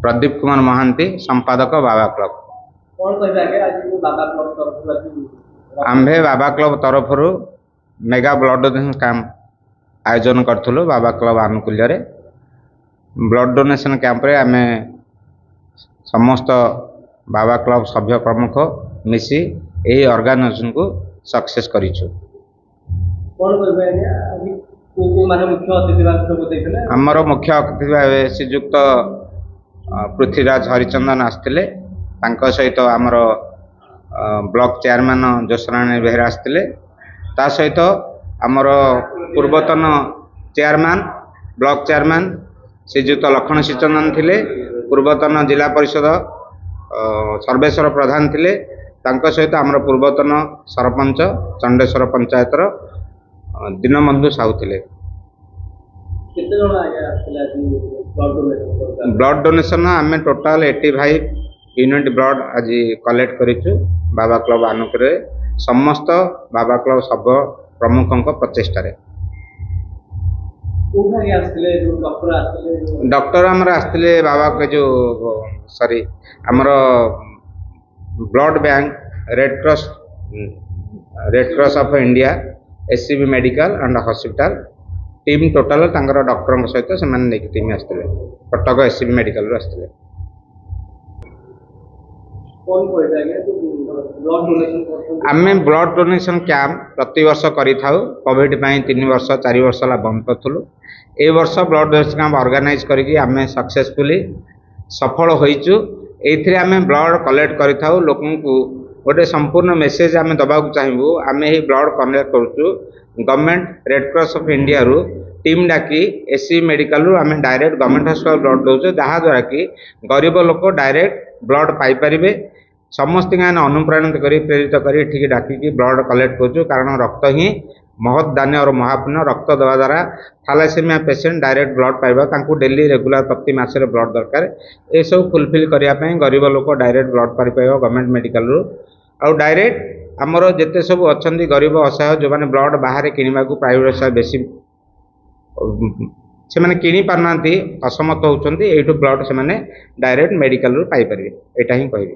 प्रदीप कुमार महांती संपादक बाबा क्लब। आम्भे बाबा क्लब तरफ mega blood donation camp आयोजन करूँ बाबा क्लब आनुकूल्य ब्लड डोनेशन कैंप रे आमे समस्त बाबा क्लब सभ्य प्रमुख मिसी यही ऑर्गेनाइजेशन को सक्सेस करिछु। आमर मुख्य अतिथि भाव श्रीजुक्त पृथ्वीराज हरिचंदन आसते सहित आमर ब्लॉक चेयरमैन जोशराणी बेहरा आसते सहित आमर पूर्वतन चेयरमैन ब्लॉक चेयरमैन श्रीजुक्त लखन श्रीचंदन थिले, पूर्वतन जिला परिषद सर्वेश्वर प्रधान थिले, सहित आमर पूर्वतन सरपंच चंडेश्वर पंचायतर दीनबंधु साहू थिले। ब्लड डोनेशन आम टोटाल 85 यूनिट ब्लड आज कलेक्ट करिछु बाबा क्लब आनुकूल्य समस्त बाबा क्लब सब प्रमुखों प्रचेष्टा। डॉक्टर आमर आसते बाबा के जो सॉरी आमर blood bank red cross of India SCB medical and hospital team total doctor सहित से टीम आसते कटक एससीबी मेडिकल आसते। आम ब्लड डोनेशन कैंप प्रति वर्ष करिथाउ कोविड 3 वर्ष 4 वर्ष बंद करूँ। ए वर्ष ब्लड डोनेशन कैंप ऑर्गेनाइज करके आम सक्सेसफुली सफल होइचु। एथिरे आम ब्लड कलेक्ट करिथाउ लोकन को गोटे संपूर्ण मेसेज आम दबाक चाहिए। आम यही ब्लड कलेक्ट करूँ government red cross of India रु टीम डाकी एससी मेडिकल रु आम डायरेक्ट गवर्नमेंट हॉस्पिटल ब्लड दौचे जहाँद्वारा कि गरीब लोक डायरेक्ट ब्लड पाइपर समस्त अनुप्राणित कर प्रेरित कर ठीक डाकी ब्लड कलेक्ट करूँ। कारण रक्त ही महत दान्य और महापुण्य। रक्त देवा द्वारा थैलेसेमिया पेसेंट डायरेक्ट ब्लड पाइबा डेली रेगुलर प्रति मासरे ब्लड दरकार। ये सब फुलफिल करने गरीब लोक डायरेक्ट ब्लड पाई गवर्नमेंट मेडिकल रु आउ डायरेक्ट आमर जिते सब अच्छा गरीब असहाय जो मैंने ब्लड बाहर किणवा प्राइवेट बेसी से मैंने किणी पारना असमर्थ होती ब्लड से डायरेक्ट मेडिकल रु पाई पारे। यहाँ ही कहबी।